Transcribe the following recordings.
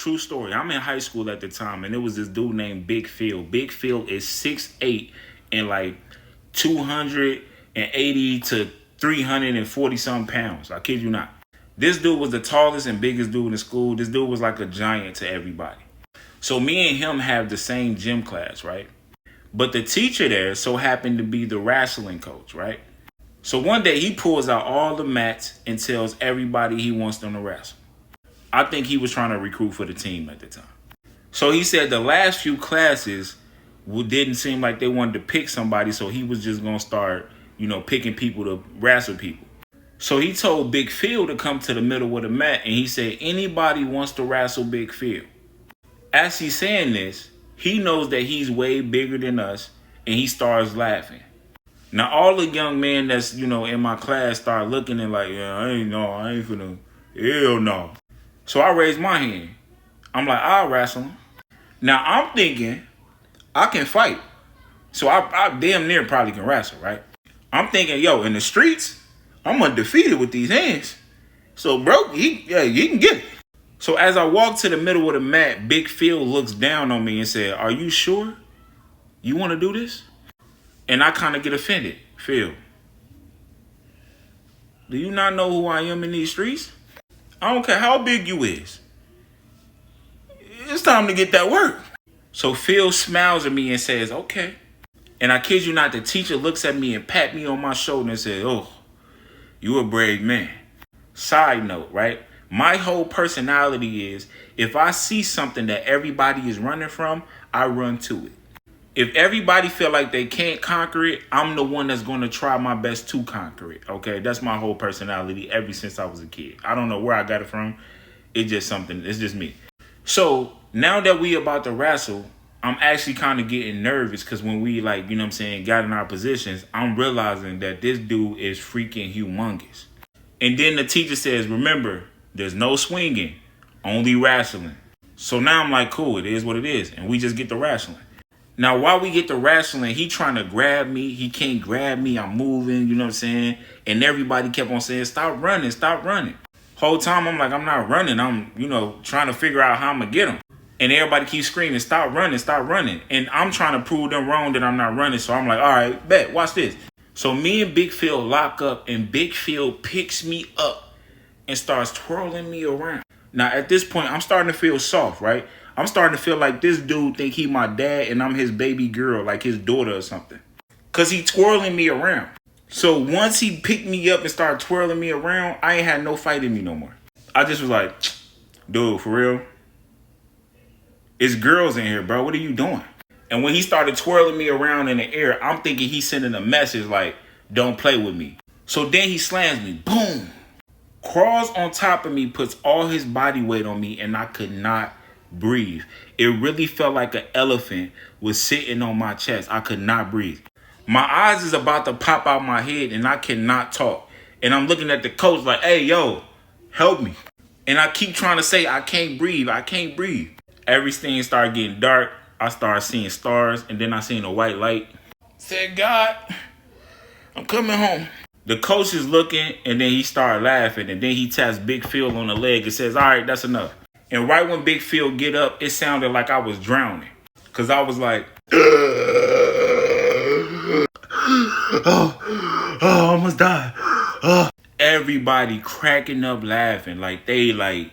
True story. I'm in high school at the time, and it was this dude named Big Phil. Big Phil is 6'8" and like 280 to 340 some pounds. I kid you not. This dude was the tallest and biggest dude in school. This dude was like a giant to everybody. So me and him have the same gym class, right? But the teacher there so happened to be the wrestling coach, right? So one day he pulls out all the mats and tells everybody he wants them to wrestle. I think he was trying to recruit for the team at the time. So he said the last few classes didn't seem like they wanted to pick somebody, so he was just going to start, picking people to wrestle people. So he told Big Phil to come to the middle of the mat, and he said, anybody wants to wrestle Big Phil. As he's saying this, he knows that he's way bigger than us, and he starts laughing. Now, all the young men that's, in my class start looking and like, yeah, I ain't finna, hell no. So I raised my hand. I'm like, I'll wrestle him. Now, I'm thinking I can fight. So I damn near probably can wrestle, right? I'm thinking, yo, in the streets, I'm undefeated with these hands. So, bro, he can get it. So as I walk to the middle of the mat, Big Phil looks down on me and said, are you sure you want to do this? And I kind of get offended. Phil, do you not know who I am in these streets? I don't care how big you is. It's time to get that work. So Phil smiles at me and says, okay. And I kid you not, the teacher looks at me and pat me on my shoulder and says, oh, you a brave man. Side note, right? My whole personality is if I see something that everybody is running from, I run to it. If everybody feel like they can't conquer it, I'm the one that's going to try my best to conquer it. Okay, that's my whole personality ever since I was a kid. I don't know where I got it from. It's just me. So now that we about to wrestle, I'm actually kind of getting nervous because when we got in our positions, I'm realizing that this dude is freaking humongous. And then the teacher says, remember, there's no swinging, only wrestling. So now I'm like, cool, it is what it is. And we just get to wrestling. Now, while we get to wrestling, he trying to grab me. He can't grab me. I'm moving, you know what I'm saying? And everybody kept on saying, stop running, stop running. Whole time, I'm like, I'm not running. I'm, trying to figure out how I'm going to get him. And everybody keeps screaming, stop running, stop running. And I'm trying to prove them wrong that I'm not running. So I'm like, all right, bet, watch this. So me and Big Phil lock up, and Big Phil picks me up and starts twirling me around. Now, at this point, I'm starting to feel soft, right? I'm starting to feel like this dude think he my dad and I'm his baby girl, like his daughter or something. Because he twirling me around. So once he picked me up and started twirling me around, I ain't had no fight in me no more. I just was like, dude, for real? It's girls in here, bro. What are you doing? And when he started twirling me around in the air, I'm thinking he's sending a message like, don't play with me. So then he slams me. Boom. Crawls on top of me, puts all his body weight on me, and I could not breathe. It really felt like an elephant was sitting on my chest. I could not breathe. My eyes is about to pop out my head and I cannot talk. And I'm looking at the coach like, hey, yo, help me. And I keep trying to say, I can't breathe. I can't breathe. Everything started getting dark. I started seeing stars, and then I seen a white light. Said, God, I'm coming home. The coach is looking, and then he started laughing, and then he taps Big Phil on the leg and says, all right, that's enough. And right when Big Phil get up, it sounded like I was drowning. Because I was like, oh, I almost died. Everybody cracking up laughing. Like, they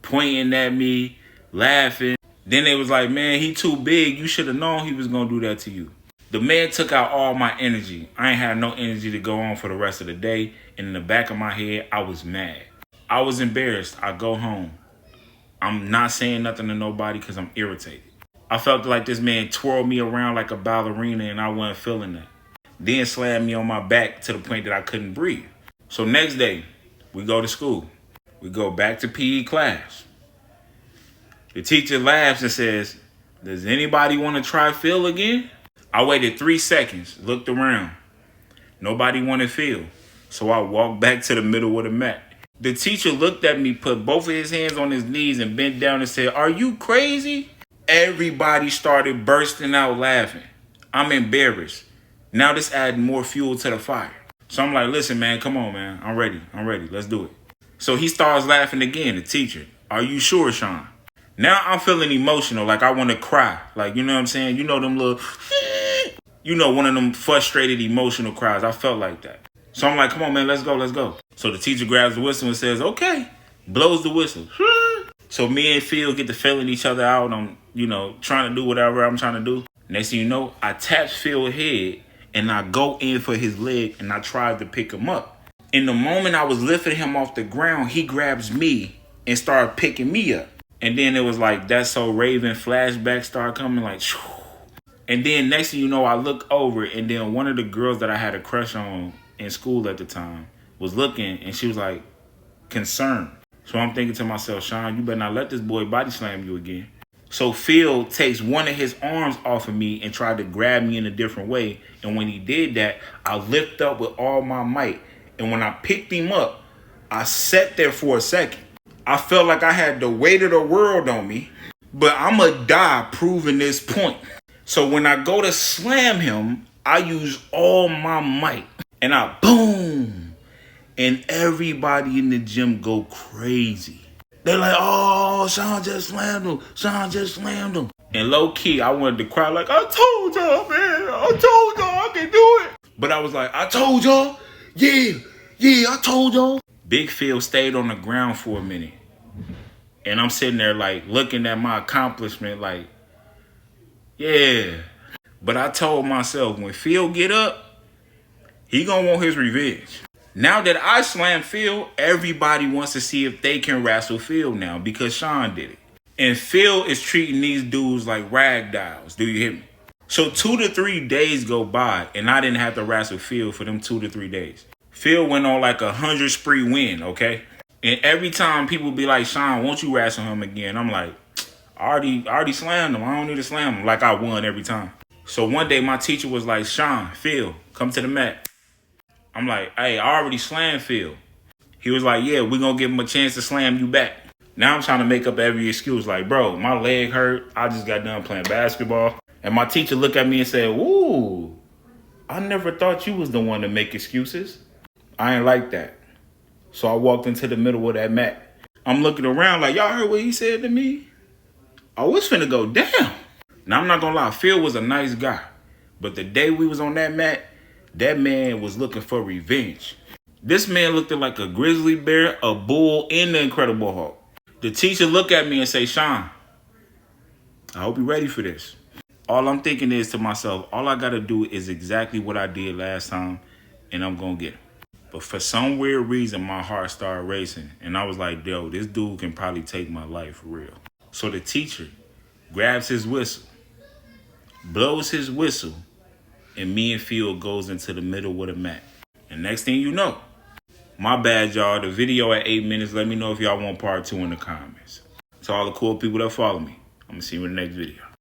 pointing at me, laughing. Then they was like, man, he too big. You should have known he was going to do that to you. The man took out all my energy. I ain't had no energy to go on for the rest of the day. And in the back of my head, I was mad. I was embarrassed. I go home. I'm not saying nothing to nobody because I'm irritated. I felt like this man twirled me around like a ballerina and I wasn't feeling that. Then slammed me on my back to the point that I couldn't breathe. So next day, we go to school. We go back to PE class. The teacher laughs and says, does anybody want to try Phil again? I waited 3 seconds, looked around. Nobody wanted Phil. So I walked back to the middle of the mat. The teacher looked at me, put both of his hands on his knees and bent down and said, are you crazy? Everybody started bursting out laughing. I'm embarrassed. Now this added more fuel to the fire. So I'm like, listen, man, come on, man. I'm ready. Let's do it. So he starts laughing again, the teacher. Are you sure, Sean? Now I'm feeling emotional, like I want to cry. Like, you know what I'm saying? You know them little, you know, one of them frustrated emotional cries. I felt like that. So I'm like, come on, man, let's go, let's go. So the teacher grabs the whistle and says, okay, blows the whistle. So me and Phil get to feeling each other out. I'm, you know, trying to do whatever I'm trying to do. Next thing you know, I tap Phil's head and I go in for his leg and I tried to pick him up. In the moment I was lifting him off the ground, he grabs me and started picking me up. And then it was like, That's So Raven flashbacks start coming like, shoo. And then next thing you know, I look over and then one of the girls that I had a crush on in school at the time was looking and she was like concerned. So I'm thinking to myself, Sean, you better not let this boy body slam you again. So Phil takes one of his arms off of me and tried to grab me in a different way. And when he did that, I lift up with all my might. And when I picked him up, I sat there for a second. I felt like I had the weight of the world on me, but I'ma die proving this point. So when I go to slam him, I use all my might and I boom. And everybody in the gym go crazy. They're like, oh, Sean just slammed him. Sean just slammed him. And low key, I wanted to cry like, I told y'all, man. I told y'all I can do it. But I was like, I told y'all. Yeah, I told y'all. Big Phil stayed on the ground for a minute. And I'm sitting there like looking at my accomplishment like, yeah. But I told myself, when Phil get up, he gonna want his revenge. Now that I slammed Phil, everybody wants to see if they can wrestle Phil now because Sean did it. And Phil is treating these dudes like rag dolls. Do you hear me? So 2 to 3 days go by and I didn't have to wrestle Phil for them 2 to 3 days. Phil went on like 100 spree win, okay? And every time people be like, Sean, won't you wrestle him again? I'm like, I already slammed him. I don't need to slam him. Like I won every time. So one day my teacher was like, Sean, Phil, come to the mat. I'm like, hey, I already slammed Phil. He was like, yeah, we're going to give him a chance to slam you back. Now I'm trying to make up every excuse. Like, bro, my leg hurt. I just got done playing basketball. And my teacher looked at me and said, ooh, I never thought you was the one to make excuses. I ain't like that. So I walked into the middle of that mat. I'm looking around like, y'all heard what he said to me? Oh, it's finna go down. Now, I'm not gonna lie, Phil was a nice guy. But the day we was on that mat, that man was looking for revenge. This man looked like a grizzly bear, a bull, and the Incredible Hulk. The teacher looked at me and say, Sean, I hope you're ready for this. All I'm thinking is to myself, all I gotta do is exactly what I did last time, and I'm gonna get him. But for some weird reason, my heart started racing. And I was like, yo, this dude can probably take my life for real. So the teacher grabs his whistle, blows his whistle, and me and Phil goes into the middle of the mat. And next thing you know, my bad, y'all. The video at 8 minutes. Let me know if y'all want part 2 in the comments. To all the cool people that follow me, I'm going to see you in the next video.